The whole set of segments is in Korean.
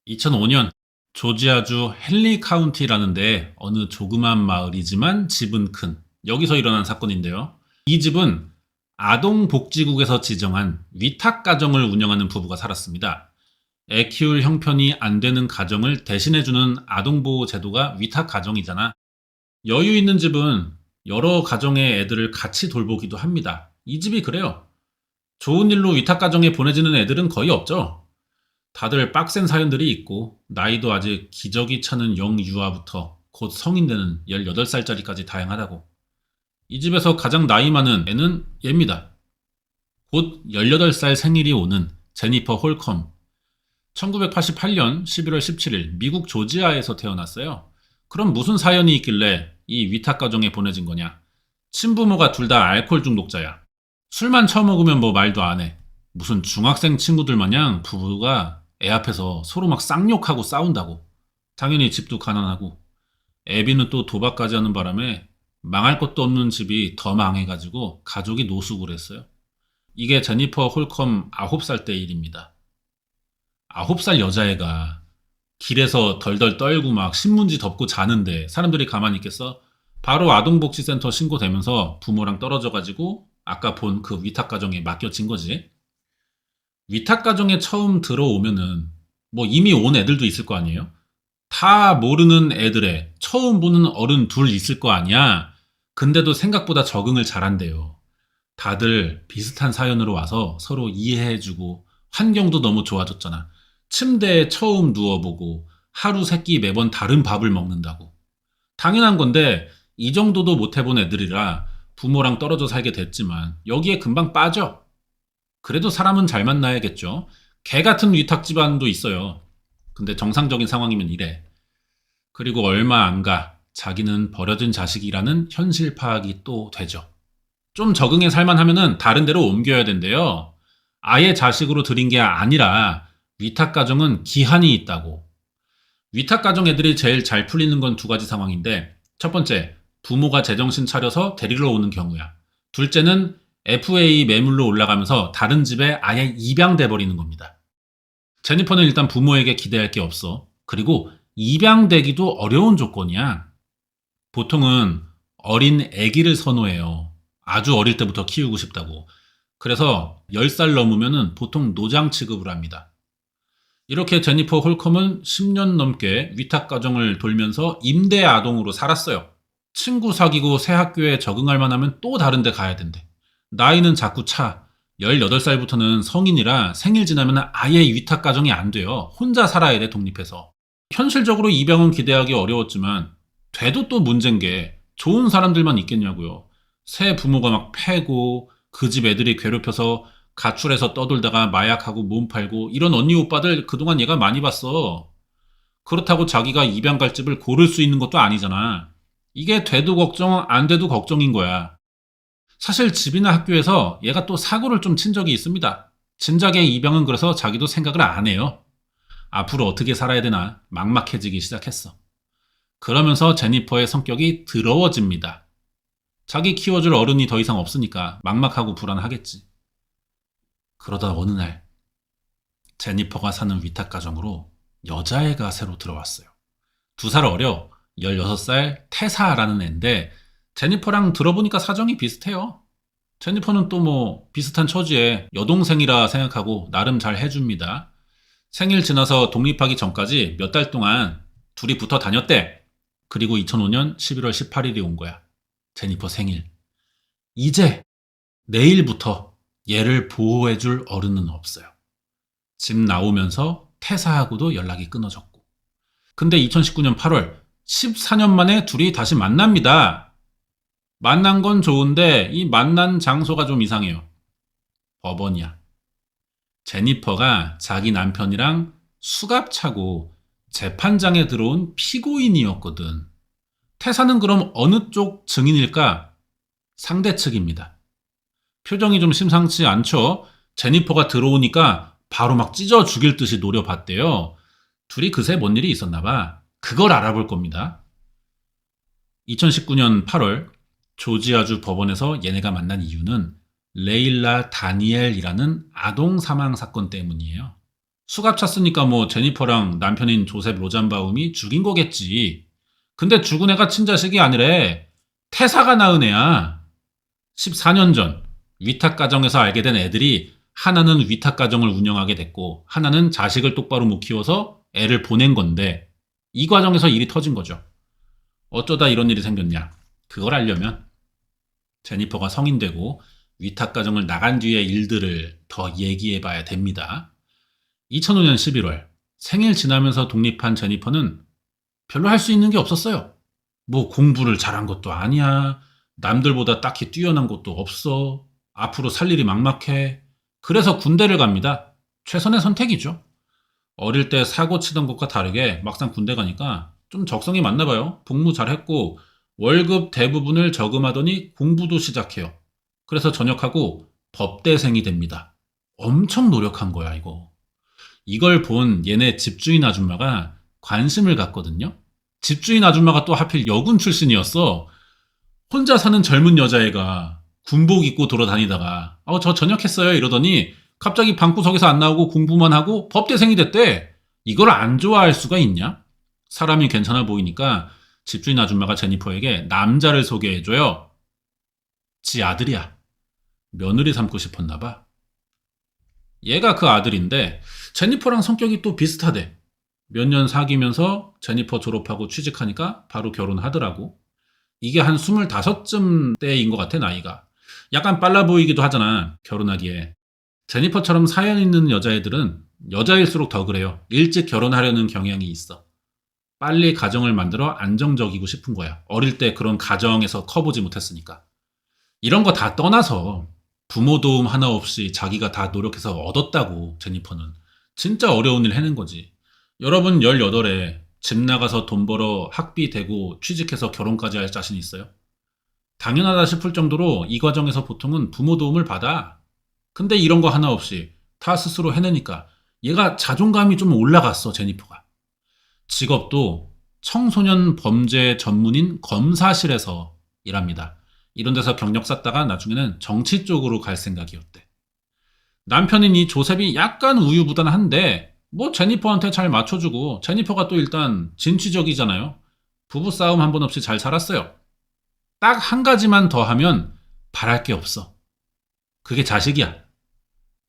2005년 조지아주 헨리 카운티라는 데 어느 조그만 마을이지만 집은 큰 여기서 일어난 사건인데요. 이 집은 아동복지국에서 지정한 위탁가정을 운영하는 부부가 살았습니다. 애 키울 형편이 안 되는 가정을 대신해주는 아동보호 제도가 위탁가정이잖아. 여유 있는 집은 여러 가정의 애들을 같이 돌보기도 합니다. 이 집이 그래요. 좋은 일로 위탁가정에 보내지는 애들은 거의 없죠. 다들 빡센 사연들이 있고 나이도 아직 기저귀 차는 영유아부터 곧 성인 되는 18살짜리까지 다양하다고. 이 집에서 가장 나이 많은 애는 얘입니다. 곧 18살 생일이 오는 제니퍼 홀컴. 1988년 11월 17일 미국 조지아에서 태어났어요. 그럼 무슨 사연이 있길래 이 위탁가정에 보내진 거냐? 친부모가 둘 다 알코올 중독자야. 술만 처먹으면 뭐 말도 안 해. 무슨 중학생 친구들 마냥 부부가 애 앞에서 서로 막 쌍욕하고 싸운다고. 당연히 집도 가난하고 애비는 또 도박까지 하는 바람에 망할 것도 없는 집이 더 망해가지고 가족이 노숙을 했어요. 이게 제니퍼 홀컴 9살 때 일입니다. 9살 여자애가 길에서 덜덜 떨고 막 신문지 덮고 자는데 사람들이 가만히 있겠어? 바로 아동복지센터 신고되면서 부모랑 떨어져가지고 아까 본 그 위탁가정에 맡겨진 거지. 위탁가정에 처음 들어오면은 뭐 이미 온 애들도 있을 거 아니에요? 다 모르는 애들에 처음 보는 어른 둘 있을 거 아니야? 근데도 생각보다 적응을 잘한대요. 다들 비슷한 사연으로 와서 서로 이해해주고 환경도 너무 좋아졌잖아. 침대에 처음 누워보고 하루 세끼 매번 다른 밥을 먹는다고. 당연한 건데 이 정도도 못 해본 애들이라 부모랑 떨어져 살게 됐지만 여기에 금방 빠져. 그래도 사람은 잘 만나야겠죠. 개 같은 위탁 집안도 있어요. 근데 정상적인 상황이면 이래. 그리고 얼마 안 가 자기는 버려진 자식이라는 현실 파악이 또 되죠. 좀 적응해 살만 하면은 다른 데로 옮겨야 된대요. 아예 자식으로 들인 게 아니라 위탁 가정은 기한이 있다고. 위탁 가정 애들이 제일 잘 풀리는 건 두 가지 상황인데, 첫 번째, 부모가 제정신 차려서 데리러 오는 경우야. 둘째는 FA 매물로 올라가면서 다른 집에 아예 입양돼 버리는 겁니다. 제니퍼는 일단 부모에게 기대할 게 없어. 그리고 입양되기도 어려운 조건이야. 보통은 어린 아기를 선호해요. 아주 어릴 때부터 키우고 싶다고. 그래서 10살 넘으면 보통 노장 취급을 합니다. 이렇게 제니퍼 홀컴은 10년 넘게 위탁가정을 돌면서 임대 아동으로 살았어요. 친구 사귀고 새 학교에 적응할 만하면 또 다른 데 가야 된대. 나이는 자꾸 차. 18살부터는 성인이라 생일 지나면 아예 위탁가정이 안 돼요. 혼자 살아야 돼, 독립해서. 현실적으로 입양은 기대하기 어려웠지만 돼도 또 문제인 게 좋은 사람들만 있겠냐고요. 새 부모가 막 패고 그 집 애들이 괴롭혀서 가출해서 떠돌다가 마약하고 몸 팔고 이런 언니 오빠들 그동안 얘가 많이 봤어. 그렇다고 자기가 입양 갈 집을 고를 수 있는 것도 아니잖아. 이게 돼도 걱정 안 돼도 걱정인 거야. 사실 집이나 학교에서 얘가 또 사고를 좀 친 적이 있습니다. 진작에 입양은 그래서 자기도 생각을 안 해요. 앞으로 어떻게 살아야 되나 막막해지기 시작했어. 그러면서 제니퍼의 성격이 더러워집니다. 자기 키워줄 어른이 더 이상 없으니까 막막하고 불안하겠지. 그러다 어느 날 제니퍼가 사는 위탁가정으로 여자애가 새로 들어왔어요. 2살 어려 16살 테사라는 애인데 제니퍼랑 들어보니까 사정이 비슷해요. 제니퍼는 또 뭐 비슷한 처지에 여동생이라 생각하고 나름 잘 해줍니다. 생일 지나서 독립하기 전까지 몇 달 동안 둘이 붙어 다녔대. 그리고 2005년 11월 18일이 온 거야. 제니퍼 생일. 이제 내일부터 얘를 보호해줄 어른은 없어요. 집 나오면서 태사하고도 연락이 끊어졌고. 근데 2019년 8월 14년 만에 둘이 다시 만납니다. 만난 건 좋은데 이 만난 장소가 좀 이상해요. 법원이야. 제니퍼가 자기 남편이랑 수갑 차고 재판장에 들어온 피고인이었거든. 태사는 그럼 어느 쪽 증인일까? 상대 측입니다. 표정이 좀 심상치 않죠? 제니퍼가 들어오니까 바로 막 찢어 죽일 듯이 노려봤대요. 둘이 그새 뭔 일이 있었나 봐. 그걸 알아볼 겁니다. 2019년 8월 조지아주 법원에서 얘네가 만난 이유는 레일라 다니엘이라는 아동 사망 사건 때문이에요. 수갑 찼으니까 뭐 제니퍼랑 남편인 조셉 로잔바움이 죽인 거겠지. 근데 죽은 애가 친자식이 아니래. 태사가 낳은 애야. 14년 전 위탁 가정에서 알게 된 애들이 하나는 위탁 가정을 운영하게 됐고 하나는 자식을 똑바로 못 키워서 애를 보낸 건데 이 과정에서 일이 터진 거죠. 어쩌다 이런 일이 생겼냐? 그걸 알려면 제니퍼가 성인 되고 위탁 가정을 나간 뒤의 일들을 더 얘기해 봐야 됩니다. 2005년 11월 생일 지나면서 독립한 제니퍼는 별로 할 수 있는 게 없었어요. 뭐 공부를 잘한 것도 아니야. 남들보다 딱히 뛰어난 것도 없어. 앞으로 살 일이 막막해. 그래서 군대를 갑니다. 최선의 선택이죠. 어릴 때 사고 치던 것과 다르게 막상 군대 가니까 좀 적성이 맞나 봐요. 복무 잘했고 월급 대부분을 저금하더니 공부도 시작해요. 그래서 전역하고 법대생이 됩니다. 엄청 노력한 거야, 이거. 이걸 본 얘네 집주인 아줌마가 관심을 갖거든요. 집주인 아줌마가 또 하필 여군 출신이었어. 혼자 사는 젊은 여자애가 군복 입고 돌아다니다가 저 전역했어요 이러더니 갑자기 방구석에서 안 나오고 공부만 하고 법대생이 됐대. 이걸 안 좋아할 수가 있냐? 사람이 괜찮아 보이니까 집주인 아줌마가 제니퍼에게 남자를 소개해줘요. 지 아들이야. 며느리 삼고 싶었나 봐. 얘가 그 아들인데 제니퍼랑 성격이 또 비슷하대. 몇 년 사귀면서 제니퍼 졸업하고 취직하니까 바로 결혼하더라고. 이게 한 25쯤 때인 것 같아, 나이가. 약간 빨라 보이기도 하잖아, 결혼하기에. 제니퍼처럼 사연 있는 여자애들은 여자일수록 더 그래요. 일찍 결혼하려는 경향이 있어. 빨리 가정을 만들어 안정적이고 싶은 거야. 어릴 때 그런 가정에서 커보지 못했으니까. 이런 거 다 떠나서 부모 도움 하나 없이 자기가 다 노력해서 얻었다고, 제니퍼는. 진짜 어려운 일 해낸 거지. 여러분 18에 집 나가서 돈 벌어 학비 대고 취직해서 결혼까지 할 자신 있어요? 당연하다 싶을 정도로 이 과정에서 보통은 부모 도움을 받아. 근데 이런 거 하나 없이 다 스스로 해내니까 얘가 자존감이 좀 올라갔어, 제니퍼가. 직업도 청소년 범죄 전문인 검사실에서 일합니다. 이런 데서 경력 쌓다가 나중에는 정치 쪽으로 갈 생각이었대. 남편인 이 조셉이 약간 우유부단한데 뭐 제니퍼한테 잘 맞춰주고 제니퍼가 또 일단 진취적이잖아요. 부부싸움 한 번 없이 잘 살았어요. 딱 한 가지만 더 하면 바랄 게 없어. 그게 자식이야.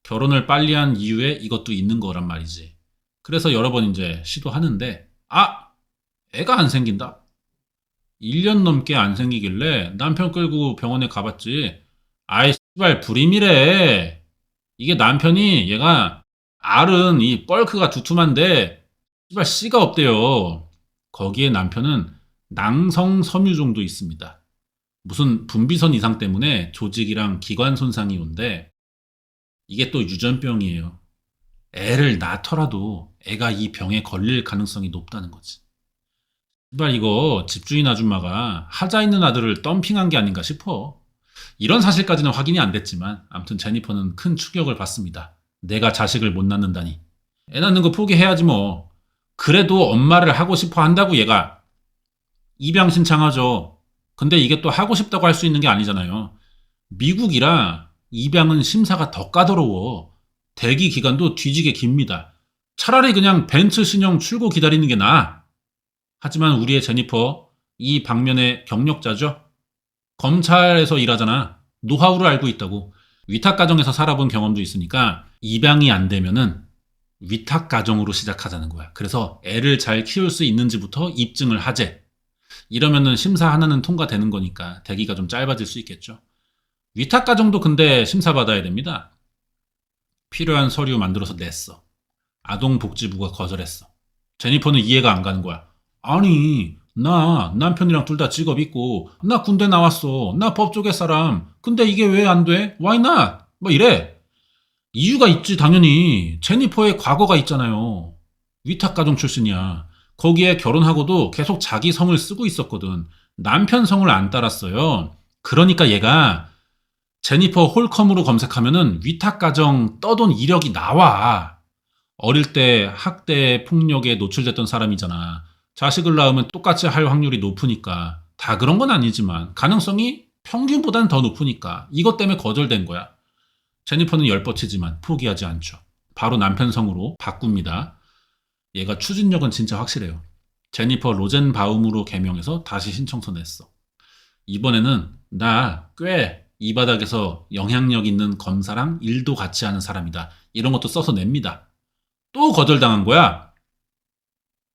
결혼을 빨리 한 이유에 이것도 있는 거란 말이지. 그래서 여러 번 이제 시도하는데 애가 안 생긴다. 1년 넘게 안 생기길래 남편 끌고 병원에 가봤지. 아이 씨발 불임이래. 이게 남편이 얘가 알은 이 뻘크가 두툼한데 씨발 씨가 없대요. 거기에 남편은 낭성 섬유종도 있습니다. 무슨 분비선 이상 때문에 조직이랑 기관 손상이 온대. 이게 또 유전병이에요. 애를 낳더라도 애가 이 병에 걸릴 가능성이 높다는 거지. 씨발 이거 집주인 아줌마가 하자 있는 아들을 덤핑한 게 아닌가 싶어. 이런 사실까지는 확인이 안 됐지만 아무튼 제니퍼는 큰 충격을 받습니다. 내가 자식을 못 낳는다니. 애 낳는 거 포기해야지 뭐. 그래도 엄마를 하고 싶어 한다고 얘가. 입양 신청하죠. 근데 이게 또 하고 싶다고 할 수 있는 게 아니잖아요. 미국이라 입양은 심사가 더 까다로워. 대기 기간도 뒤지게 깁니다. 차라리 그냥 벤츠 신형 출고 기다리는 게 나아. 하지만 우리의 제니퍼 이 방면의 경력자죠. 검찰에서 일하잖아. 노하우를 알고 있다고. 위탁가정에서 살아본 경험도 있으니까 입양이 안 되면은 위탁가정으로 시작하자는 거야. 그래서 애를 잘 키울 수 있는지부터 입증을 하재. 이러면은 심사 하나는 통과되는 거니까 대기가 좀 짧아질 수 있겠죠. 위탁가정도 근데 심사받아야 됩니다. 필요한 서류 만들어서 냈어. 아동복지부가 거절했어. 제니퍼는 이해가 안 가는 거야. 아니, 나 남편이랑 둘 다 직업 있고 나 군대 나왔어. 나 법조계 사람. 근데 이게 왜 안 돼? Why not? 뭐 이래. 이유가 있지 당연히. 제니퍼의 과거가 있잖아요. 위탁가정 출신이야. 거기에 결혼하고도 계속 자기 성을 쓰고 있었거든. 남편 성을 안 따랐어요. 그러니까 얘가 제니퍼 홀컴으로 검색하면은 위탁가정 떠돈 이력이 나와. 어릴 때 학대 폭력에 노출됐던 사람이잖아. 자식을 낳으면 똑같이 할 확률이 높으니까. 다 그런 건 아니지만 가능성이 평균보다는 더 높으니까 이것 때문에 거절된 거야. 제니퍼는 열뻗치지만 포기하지 않죠. 바로 남편 성으로 바꿉니다. 얘가 추진력은 진짜 확실해요. 제니퍼 로젠바움으로 개명해서 다시 신청서 냈어. 이번에는 나 꽤 이 바닥에서 영향력 있는 검사랑 일도 같이 하는 사람이다. 이런 것도 써서 냅니다. 또 거절당한 거야.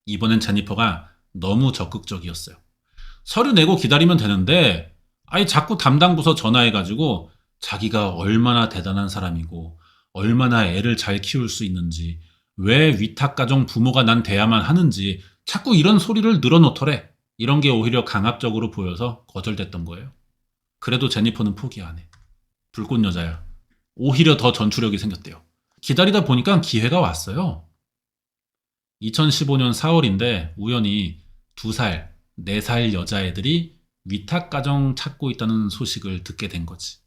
이번엔 제니퍼가 너무 적극적이었어요. 서류 내고 기다리면 되는데 아니 자꾸 담당 부서 전화해가지고 자기가 얼마나 대단한 사람이고 얼마나 애를 잘 키울 수 있는지 왜 위탁가정 부모가 난 돼야만 하는지 자꾸 이런 소리를 늘어놓더래. 이런 게 오히려 강압적으로 보여서 거절됐던 거예요. 그래도 제니퍼는 포기 안 해. 불꽃 여자야. 오히려 더 전투력이 생겼대요. 기다리다 보니까 기회가 왔어요. 2015년 4월인데 우연히 2살, 4살 여자애들이 위탁가정 찾고 있다는 소식을 듣게 된 거지.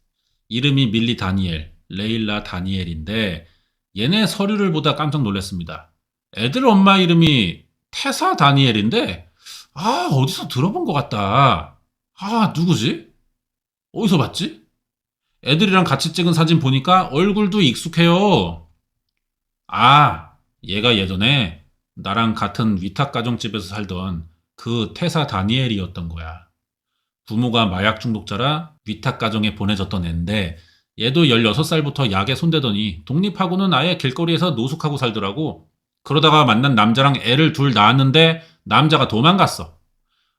이름이 밀리 다니엘, 레일라 다니엘인데 얘네 서류를 보다 깜짝 놀랐습니다. 애들 엄마 이름이 테사 다니엘인데 어디서 들어본 것 같다. 누구지? 어디서 봤지? 애들이랑 같이 찍은 사진 보니까 얼굴도 익숙해요. 얘가 예전에 나랑 같은 위탁가정집에서 살던 그 테사 다니엘이었던 거야. 부모가 마약 중독자라 위탁가정에 보내졌던 앤데 얘도 16살부터 약에 손대더니 독립하고는 아예 길거리에서 노숙하고 살더라고. 그러다가 만난 남자랑 애를 둘 낳았는데 남자가 도망갔어.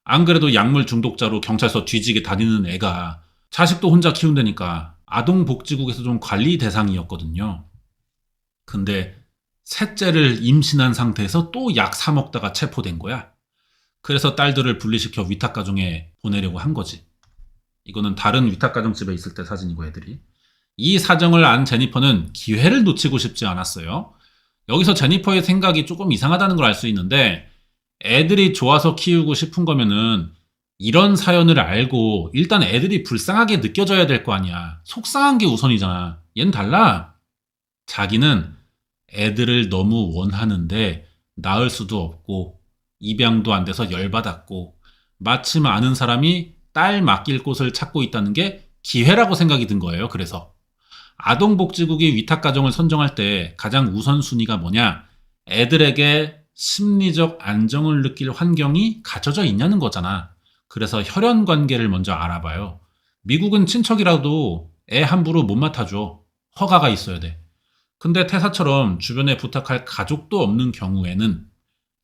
안 그래도 약물 중독자로 경찰서 뒤지게 다니는 애가 자식도 혼자 키운다니까 아동복지국에서 좀 관리 대상이었거든요. 근데 셋째를 임신한 상태에서 또 약 사먹다가 체포된 거야. 그래서 딸들을 분리시켜 위탁가정에 보내려고 한 거지. 이거는 다른 위탁가정집에 있을 때 사진이고 애들이. 이 사정을 안 제니퍼는 기회를 놓치고 싶지 않았어요. 여기서 제니퍼의 생각이 조금 이상하다는 걸 알 수 있는데 애들이 좋아서 키우고 싶은 거면은 이런 사연을 알고 일단 애들이 불쌍하게 느껴져야 될 거 아니야. 속상한 게 우선이잖아. 얜 달라. 자기는 애들을 너무 원하는데 낳을 수도 없고 입양도 안 돼서 열받았고 마침 아는 사람이 딸 맡길 곳을 찾고 있다는 게 기회라고 생각이 든 거예요. 그래서 아동복지국이 위탁가정을 선정할 때 가장 우선순위가 뭐냐? 애들에게 심리적 안정을 느낄 환경이 갖춰져 있냐는 거잖아. 그래서 혈연 관계를 먼저 알아봐요. 미국은 친척이라도 애 함부로 못 맡아줘. 허가가 있어야 돼. 근데 태사처럼 주변에 부탁할 가족도 없는 경우에는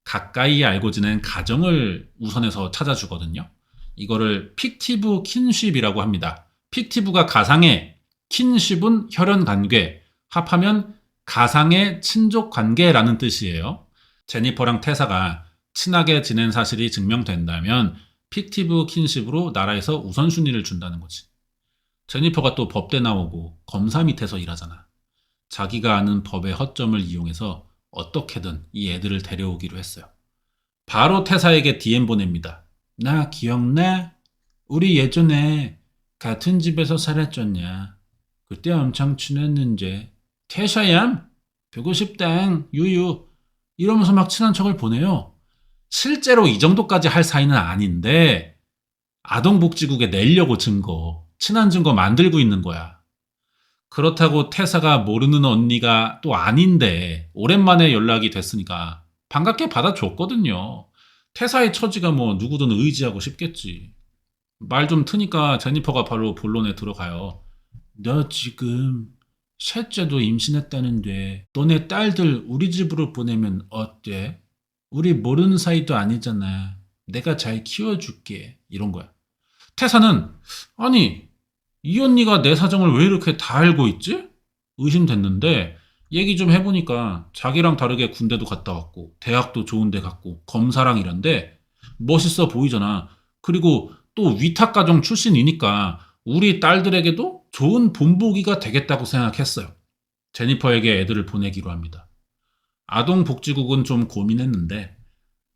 가까이 알고 지낸 가정을 우선해서 찾아주거든요. 이거를 픽티브 킨쉽이라고 합니다. 픽티브가 가상의, 킨쉽은 혈연 관계, 합하면 가상의 친족 관계라는 뜻이에요. 제니퍼랑 태사가 친하게 지낸 사실이 증명된다면 픽티브 킨십으로 나라에서 우선순위를 준다는 거지. 제니퍼가 또 법대 나오고 검사 밑에서 일하잖아. 자기가 아는 법의 허점을 이용해서 어떻게든 이 애들을 데려오기로 했어요. 바로 태사에게 DM 보냅니다. 나 기억나? 우리 예전에 같은 집에서 살았잖냐. 그때 엄청 친했는데. 태샤얌? 보고 싶당, 유유. 이러면서 막 친한 척을 보내요. 실제로 이 정도까지 할 사이는 아닌데 아동복지국에 내려고 증거, 친한 증거 만들고 있는 거야. 그렇다고 태사가 모르는 언니가 또 아닌데 오랜만에 연락이 됐으니까 반갑게 받아줬거든요. 태사의 처지가 뭐 누구든 의지하고 싶겠지. 말 좀 트니까 제니퍼가 바로 본론에 들어가요. 너 지금 셋째도 임신했다는데 너네 딸들 우리 집으로 보내면 어때? 우리 모르는 사이도 아니잖아. 내가 잘 키워줄게. 이런 거야. 태사는 아니 이 언니가 내 사정을 왜 이렇게 다 알고 있지? 의심됐는데 얘기 좀 해보니까 자기랑 다르게 군대도 갔다 왔고 대학도 좋은 데 갔고 검사랑 이런데 멋있어 보이잖아. 그리고 또 위탁가정 출신이니까 우리 딸들에게도 좋은 본보기가 되겠다고 생각했어요. 제니퍼에게 애들을 보내기로 합니다. 아동복지국은 좀 고민했는데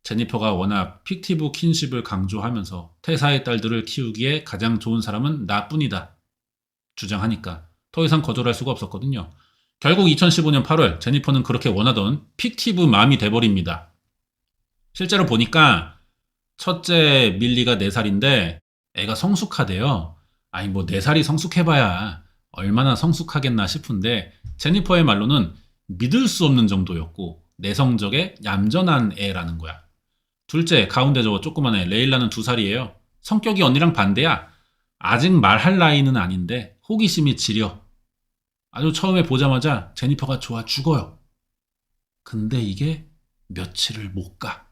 제니퍼가 워낙 픽티브 킨십을 강조하면서 태사의 딸들을 키우기에 가장 좋은 사람은 나뿐이다 주장하니까 더 이상 거절할 수가 없었거든요. 결국 2015년 8월 제니퍼는 그렇게 원하던 픽티브 맘이 돼버립니다. 실제로 보니까 첫째 밀리가 4살인데 애가 성숙하대요. 아니 뭐 4살이 성숙해봐야 얼마나 성숙하겠나 싶은데 제니퍼의 말로는 믿을 수 없는 정도였고 내성적에 얌전한 애라는 거야. 둘째, 가운데 저 조그만 애 레일라는 2살이에요. 성격이 언니랑 반대야. 아직 말할 나이는 아닌데 호기심이 지려. 아주 처음에 보자마자 제니퍼가 좋아 죽어요. 근데 이게 며칠을 못 가.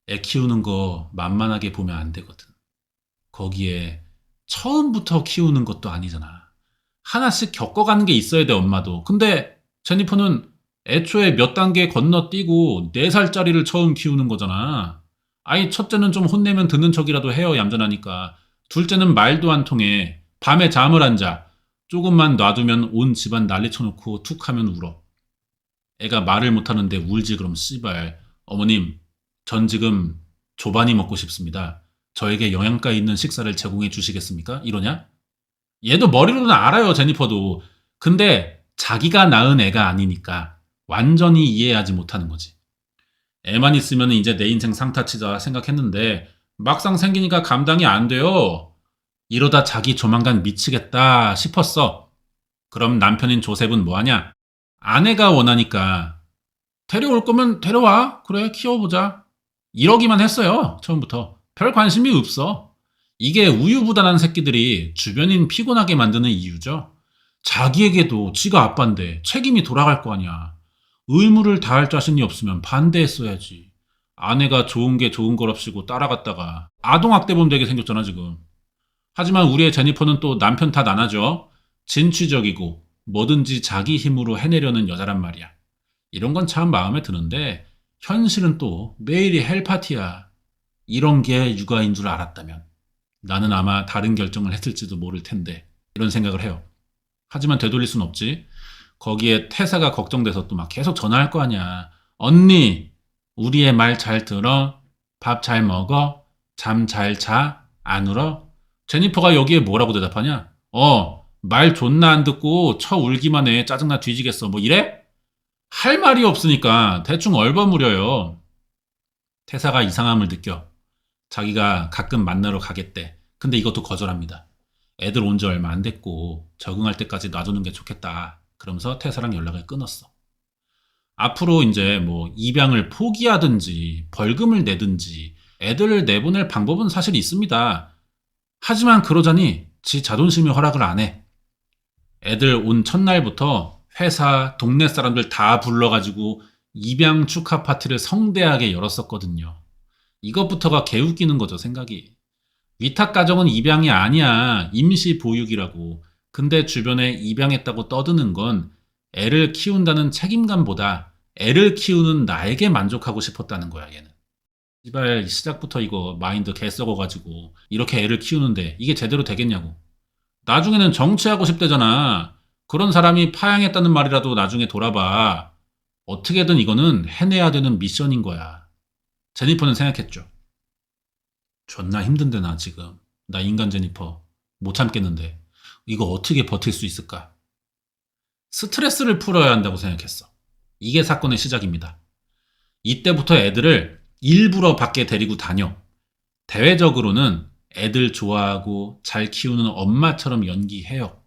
애 키우는 거 만만하게 보면 안 되거든. 거기에 처음부터 키우는 것도 아니잖아. 하나씩 겪어가는 게 있어야 돼, 엄마도. 근데 제니퍼는 애초에 몇 단계 건너뛰고 4살짜리를 처음 키우는 거잖아. 아이 첫째는 좀 혼내면 듣는 척이라도 해요, 얌전하니까. 둘째는 말도 안 통해. 밤에 잠을 안 자. 조금만 놔두면 온 집안 난리 쳐놓고 툭 하면 울어. 애가 말을 못하는데 울지 그럼 씨발. 어머님, 전 지금 조반이 먹고 싶습니다. 저에게 영양가 있는 식사를 제공해 주시겠습니까? 이러냐? 얘도 머리로는 알아요, 제니퍼도. 근데 자기가 낳은 애가 아니니까 완전히 이해하지 못하는 거지. 애만 있으면 이제 내 인생 상타치자 생각했는데 막상 생기니까 감당이 안 돼요. 이러다 자기 조만간 미치겠다 싶었어. 그럼 남편인 조셉은 뭐하냐? 아내가 원하니까 데려올 거면 데려와. 그래, 키워보자. 이러기만 했어요, 처음부터. 별 관심이 없어. 이게 우유부단한 새끼들이 주변인 피곤하게 만드는 이유죠. 자기에게도 지가 아빠인데 책임이 돌아갈 거 아니야. 의무를 다할 자신이 없으면 반대했어야지. 아내가 좋은 게 좋은 거랍시고 따라갔다가 아동학대범 되게 생겼잖아 지금. 하지만 우리의 제니퍼는 또 남편 탓 안 하죠. 진취적이고 뭐든지 자기 힘으로 해내려는 여자란 말이야. 이런 건 참 마음에 드는데 현실은 또 매일이 헬파티야. 이런 게 육아인 줄 알았다면 나는 아마 다른 결정을 했을지도 모를 텐데 이런 생각을 해요. 하지만 되돌릴 순 없지. 거기에 태사가 걱정돼서 또 막 계속 전화할 거 아니야. 언니, 우리의 말 잘 들어? 밥 잘 먹어? 잠 잘 자? 안 울어? 제니퍼가 여기에 뭐라고 대답하냐? 말 존나 안 듣고 쳐 울기만 해. 짜증나 뒤지겠어. 뭐 이래? 할 말이 없으니까 대충 얼버무려요. 태사가 이상함을 느껴. 자기가 가끔 만나러 가겠대. 근데 이것도 거절합니다. 애들 온 지 얼마 안 됐고 적응할 때까지 놔두는 게 좋겠다. 그러면서 태사랑 연락을 끊었어. 앞으로 이제 뭐 입양을 포기하든지 벌금을 내든지 애들을 내보낼 방법은 사실 있습니다. 하지만 그러자니 지 자존심이 허락을 안 해. 애들 온 첫날부터 회사, 동네 사람들 다 불러가지고 입양 축하 파티를 성대하게 열었었거든요. 이것부터가 개웃기는 거죠, 생각이. 위탁 가정은 입양이 아니야. 임시 보육이라고. 근데 주변에 입양했다고 떠드는 건 애를 키운다는 책임감보다 애를 키우는 나에게 만족하고 싶었다는 거야, 얘는. 이발 시작부터 이거 마인드 개 썩어가지고 이렇게 애를 키우는데 이게 제대로 되겠냐고. 나중에는 정치하고 싶대잖아. 그런 사람이 파양했다는 말이라도 나중에 돌아봐. 어떻게든 이거는 해내야 되는 미션인 거야. 제니퍼는 생각했죠. 존나 힘든데 나 지금. 나 인간 제니퍼. 못 참겠는데. 이거 어떻게 버틸 수 있을까? 스트레스를 풀어야 한다고 생각했어. 이게 사건의 시작입니다. 이때부터 애들을 일부러 밖에 데리고 다녀. 대외적으로는 애들 좋아하고 잘 키우는 엄마처럼 연기해요.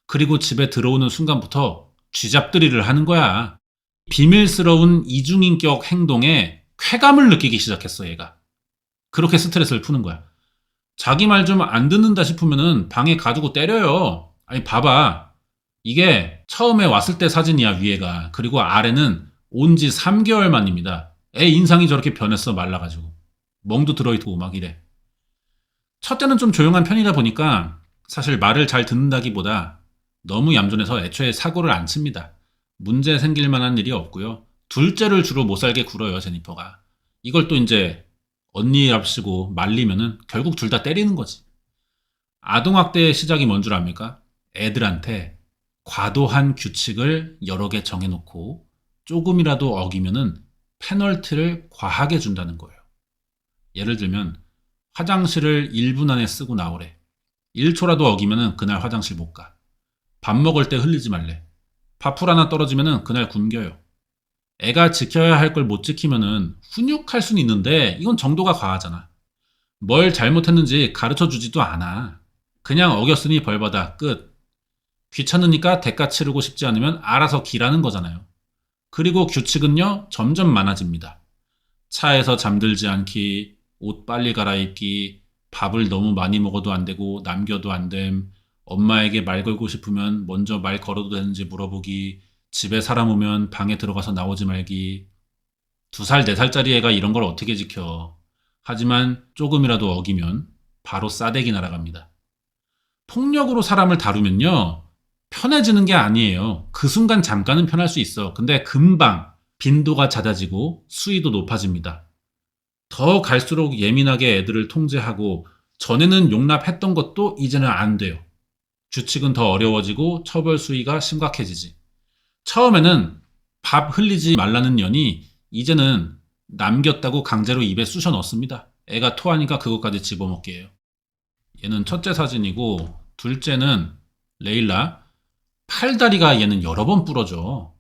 그리고 집에 들어오는 순간부터 쥐잡들이를 하는 거야. 비밀스러운 이중인격 행동에 쾌감을 느끼기 시작했어, 얘가. 그렇게 스트레스를 푸는 거야. 자기 말 좀 안 듣는다 싶으면은 방에 가두고 때려요. 아니, 봐봐. 이게 처음에 왔을 때 사진이야, 위에가. 그리고 아래는 온 지 3개월 만입니다. 애 인상이 저렇게 변했어, 말라가지고. 멍도 들어있고 막 이래. 첫째는 좀 조용한 편이다 보니까 사실 말을 잘 듣는다기보다 너무 얌전해서 애초에 사고를 안 칩니다. 문제 생길 만한 일이 없고요. 둘째를 주로 못 살게 굴어요, 제니퍼가. 이걸 또 이제 언니랍시고 말리면은 결국 둘 다 때리는 거지. 아동학대의 시작이 뭔 줄 압니까? 애들한테 과도한 규칙을 여러 개 정해놓고 조금이라도 어기면은 페널티를 과하게 준다는 거예요. 예를 들면 화장실을 1분 안에 쓰고 나오래. 1초라도 어기면은 그날 화장실 못 가. 밥 먹을 때 흘리지 말래. 밥풀 하나 떨어지면은 그날 굶겨요. 애가 지켜야 할 걸 못 지키면은 훈육할 수는 있는데 이건 정도가 과하잖아. 뭘 잘못했는지 가르쳐 주지도 않아. 그냥 어겼으니 벌받아. 끝. 귀찮으니까 대가 치르고 싶지 않으면 알아서 기라는 거잖아요. 그리고 규칙은요, 점점 많아집니다. 차에서 잠들지 않기, 옷 빨리 갈아입기, 밥을 너무 많이 먹어도 안 되고 남겨도 안 됨, 엄마에게 말 걸고 싶으면 먼저 말 걸어도 되는지 물어보기, 집에 사람 오면 방에 들어가서 나오지 말기. 2살, 4살짜리 애가 이런 걸 어떻게 지켜. 하지만 조금이라도 어기면 바로 싸대기 날아갑니다. 폭력으로 사람을 다루면요, 편해지는 게 아니에요. 그 순간 잠깐은 편할 수 있어. 근데 금방 빈도가 잦아지고 수위도 높아집니다. 더 갈수록 예민하게 애들을 통제하고 전에는 용납했던 것도 이제는 안 돼요. 규칙은 더 어려워지고 처벌 수위가 심각해지지. 처음에는 밥 흘리지 말라는 년이 이제는 남겼다고 강제로 입에 쑤셔 넣습니다. 애가 토하니까 그것까지 집어먹게 해요. 얘는 첫째 사진이고 둘째는 레일라. 팔다리가 얘는 여러 번 부러져.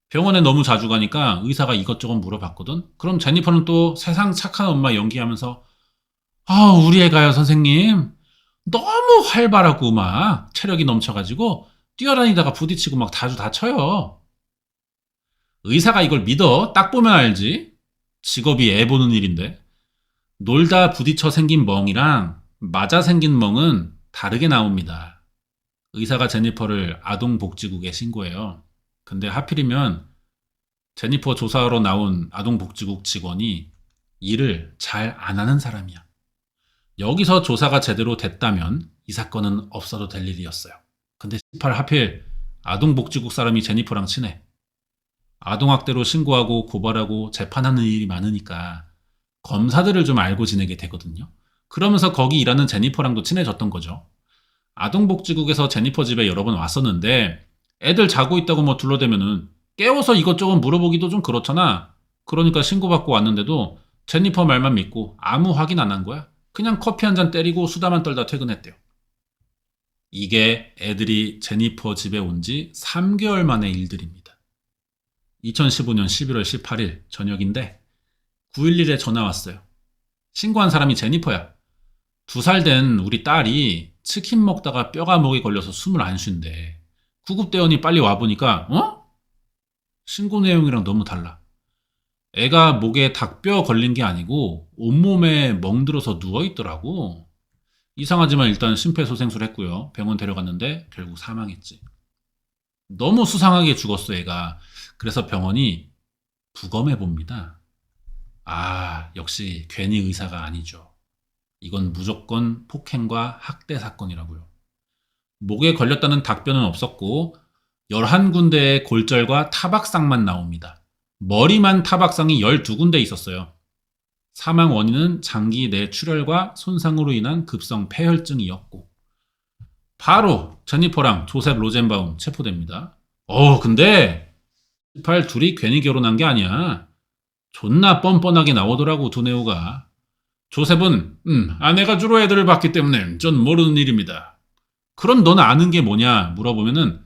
병원에 너무 자주 가니까 의사가 이것저것 물어봤거든. 그럼 제니퍼는 또 세상 착한 엄마 연기하면서 우리 애가요 선생님 너무 활발하고 막 체력이 넘쳐가지고 뛰어다니다가 부딪히고 막 자주 다쳐요. 의사가 이걸 믿어? 딱 보면 알지. 직업이 애 보는 일인데. 놀다 부딪혀 생긴 멍이랑 맞아 생긴 멍은 다르게 나옵니다. 의사가 제니퍼를 아동복지국에 신고해요. 근데 하필이면 제니퍼 조사하러 나온 아동복지국 직원이 일을 잘 안 하는 사람이야. 여기서 조사가 제대로 됐다면 이 사건은 없어도 될 일이었어요. 근데 하필 아동복지국 사람이 제니퍼랑 친해. 아동학대로 신고하고 고발하고 재판하는 일이 많으니까 검사들을 좀 알고 지내게 되거든요. 그러면서 거기 일하는 제니퍼랑도 친해졌던 거죠. 아동복지국에서 제니퍼 집에 여러 번 왔었는데 애들 자고 있다고 뭐 둘러대면은 깨워서 이것저것 물어보기도 좀 그렇잖아. 그러니까 신고받고 왔는데도 제니퍼 말만 믿고 아무 확인 안 한 거야. 그냥 커피 한 잔 때리고 수다만 떨다 퇴근했대요. 이게 애들이 제니퍼 집에 온 지 3개월 만의 일들입니다. 2015년 11월 18일 저녁인데 911에 전화 왔어요. 신고한 사람이 제니퍼야. 2살 된 우리 딸이 치킨 먹다가 뼈가 목에 걸려서 숨을 안 쉰대. 구급대원이 빨리 와보니까 신고 내용이랑 너무 달라. 애가 목에 닭뼈 걸린 게 아니고 온몸에 멍들어서 누워있더라고. 이상하지만 일단 심폐소생술 했고요. 병원 데려갔는데 결국 사망했지. 너무 수상하게 죽었어 애가. 그래서 병원이 부검해봅니다. 역시 괜히 의사가 아니죠. 이건 무조건 폭행과 학대 사건이라고요. 목에 걸렸다는 닭뼈는 없었고 11군데의 골절과 타박상만 나옵니다. 머리만 타박상이 12군데 있었어요. 사망 원인은 장기 뇌출혈과 손상으로 인한 급성 폐혈증이었고 바로 제니퍼랑 조셉 로젠바움 체포됩니다. 근데 18 둘이 괜히 결혼한 게 아니야. 존나 뻔뻔하게 나오더라고 두네오가. 조셉은 아내가 주로 애들을 봤기 때문에 전 모르는 일입니다. 그럼 넌 아는 게 뭐냐 물어보면은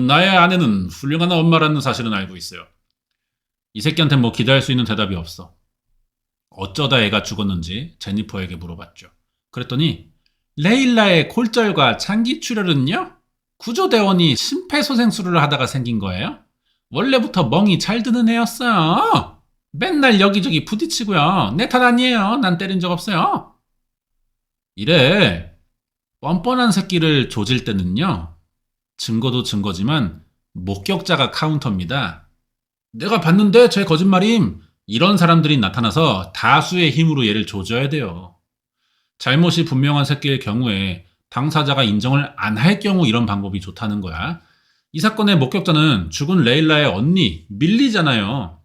나의 아내는 훌륭한 엄마라는 사실은 알고 있어요. 이 새끼한테 뭐 기대할 수 있는 대답이 없어. 어쩌다 애가 죽었는지 제니퍼에게 물어봤죠. 그랬더니 레일라의 골절과 장기 출혈은요? 구조대원이 심폐소생술을 하다가 생긴 거예요. 원래부터 멍이 잘 드는 애였어요. 맨날 여기저기 부딪히고요. 내 탓 아니에요. 난 때린 적 없어요. 이래 뻔뻔한 새끼를 조질 때는요. 증거도 증거지만 목격자가 카운터입니다. 내가 봤는데 제 거짓말임. 이런 사람들이 나타나서 다수의 힘으로 얘를 조져야 돼요. 잘못이 분명한 새끼일 경우에 당사자가 인정을 안 할 경우 이런 방법이 좋다는 거야. 이 사건의 목격자는 죽은 레일라의 언니 밀리잖아요.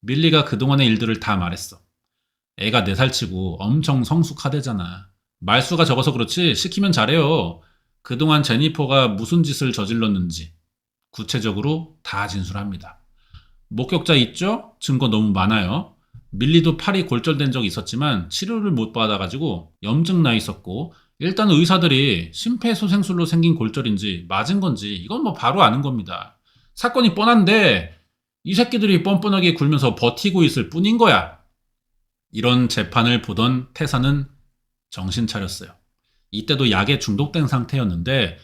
밀리가 그동안의 일들을 다 말했어. 애가 4살치고 엄청 성숙하대잖아. 말수가 적어서 그렇지 시키면 잘해요. 그동안 제니퍼가 무슨 짓을 저질렀는지 구체적으로 다 진술합니다. 목격자 있죠? 증거 너무 많아요. 밀리도 팔이 골절된 적이 있었지만 치료를 못 받아가지고 염증 나 있었고 일단 의사들이 심폐소생술로 생긴 골절인지 맞은 건지 이건 뭐 바로 아는 겁니다. 사건이 뻔한데 이 새끼들이 뻔뻔하게 굴면서 버티고 있을 뿐인 거야. 이런 재판을 보던 태사는 정신 차렸어요. 이때도 약에 중독된 상태였는데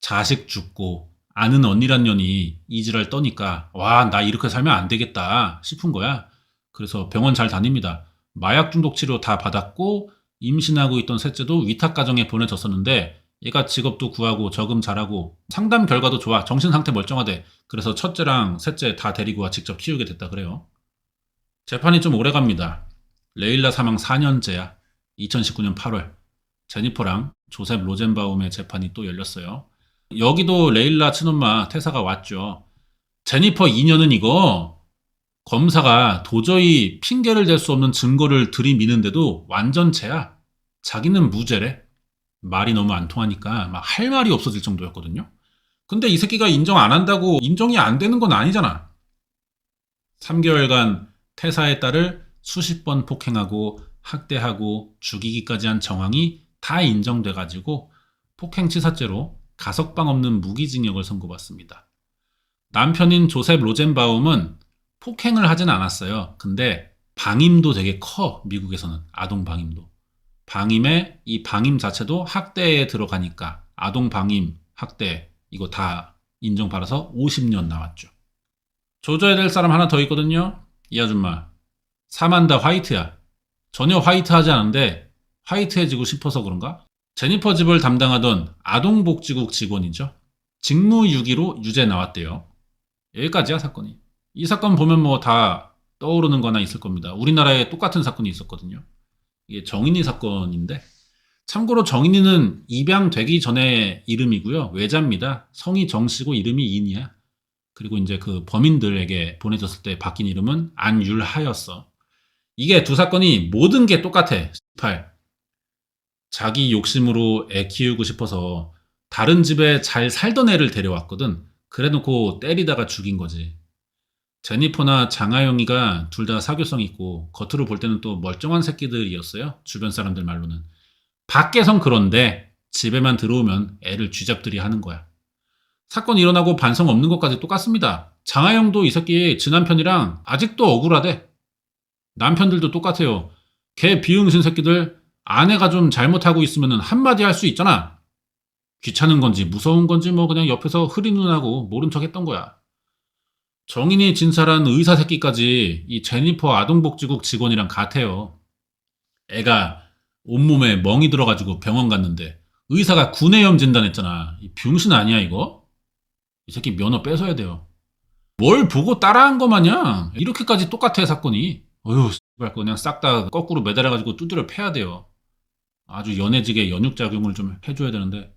자식 죽고 아는 언니란 년이 이지랄 떠니까 와, 나 이렇게 살면 안 되겠다 싶은 거야. 그래서 병원 잘 다닙니다. 마약 중독 치료 다 받았고 임신하고 있던 셋째도 위탁 가정에 보내졌었는데 얘가 직업도 구하고 적응 잘하고 상담 결과도 좋아. 정신 상태 멀쩡하대. 그래서 첫째랑 셋째 다 데리고 와 직접 키우게 됐다 그래요. 재판이 좀 오래 갑니다. 레일라 사망 4년째야. 2019년 8월. 제니퍼랑 조셉 로젠바움의 재판이 또 열렸어요. 여기도 레일라 친엄마 테사가 왔죠. 제니퍼 2년은 이거 검사가 도저히 핑계를 댈 수 없는 증거를 들이미는데도 완전체야. 자기는 무죄래. 말이 너무 안 통하니까 막 할 말이 없어질 정도였거든요. 근데 이 새끼가 인정 안 한다고 인정이 안 되는 건 아니잖아. 3개월간 태사의 딸을 수십 번 폭행하고 학대하고 죽이기까지 한 정황이 다 인정돼가지고 폭행치사죄로 가석방 없는 무기징역을 선고받습니다. 남편인 조셉 로젠바움은 폭행을 하진 않았어요. 근데 방임도 되게 커, 미국에서는. 아동 방임도. 방임에 이 방임 자체도 학대에 들어가니까 아동 방임, 학대 이거 다 인정받아서 50년 나왔죠. 조져야 될 사람 하나 더 있거든요. 이 아줌마. 사만다 화이트야. 전혀 화이트하지 않은데 화이트해지고 싶어서 그런가? 제니퍼 집을 담당하던 아동복지국 직원이죠. 직무유기로 유죄 나왔대요. 여기까지야 사건이. 이 사건 보면 뭐 다 떠오르는 거나 있을 겁니다. 우리나라에 똑같은 사건이 있었거든요. 이게 정인이 사건인데 참고로 정인이는 입양되기 전에 이름이고요. 외자입니다. 성이 정씨고 이름이 인이야. 그리고 이제 그 범인들에게 보내졌을 때 바뀐 이름은 안율하였어. 이게 두 사건이 모든 게 똑같아. 18. 자기 욕심으로 애 키우고 싶어서 다른 집에 잘 살던 애를 데려왔거든. 그래놓고 때리다가 죽인 거지. 제니퍼나 장하영이가 둘 다 사교성 있고 겉으로 볼 때는 또 멀쩡한 새끼들이었어요. 주변 사람들 말로는. 밖에선 그런데 집에만 들어오면 애를 쥐잡들이 하는 거야. 사건 일어나고 반성 없는 것까지 똑같습니다. 장하영도 이 새끼 지남편이랑 아직도 억울하대. 남편들도 똑같아요. 걔 비응신 새끼들 아내가 좀 잘못하고 있으면 한마디 할 수 있잖아. 귀찮은 건지 무서운 건지 뭐 그냥 옆에서 흐린 눈하고 모른 척 했던 거야. 정인이 진찰한 의사 새끼까지 이 제니퍼 아동복지국 직원이랑 같아요. 애가 온몸에 멍이 들어가지고 병원 갔는데 의사가 구내염 진단했잖아. 이 병신 아니야 이거? 이 새끼 면허 뺏어야 돼요. 뭘 보고 따라한 거 마냥 이렇게까지 똑같아 사건이. 어휴 씨발 그냥 싹 다 거꾸로 매달아가지고 두드려 패야 돼요. 아주 연해지게 연육작용을 좀 해줘야 되는데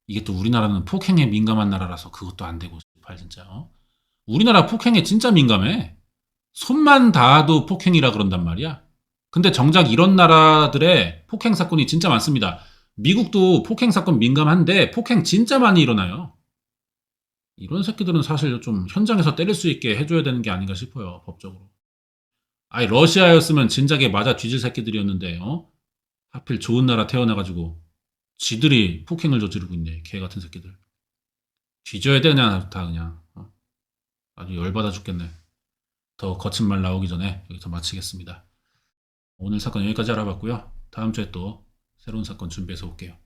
이게 또 우리나라는 폭행에 민감한 나라라서 그것도 안 되고 씨발 진짜. 우리나라 폭행에 진짜 민감해. 손만 닿아도 폭행이라 그런단 말이야. 근데 정작 이런 나라들의 폭행 사건이 진짜 많습니다. 미국도 폭행 사건 민감한데 폭행 진짜 많이 일어나요. 이런 새끼들은 사실 좀 현장에서 때릴 수 있게 해줘야 되는 게 아닌가 싶어요. 법적으로. 아니 러시아였으면 진작에 맞아 뒤질 새끼들이었는데 하필 좋은 나라 태어나가지고 지들이 폭행을 저지르고 있네. 개 같은 새끼들. 뒤져야 되냐 다 그냥. 아주 열받아 죽겠네. 더 거친 말 나오기 전에 여기서 마치겠습니다. 오늘 사건 여기까지 알아봤고요. 다음 주에 또 새로운 사건 준비해서 올게요.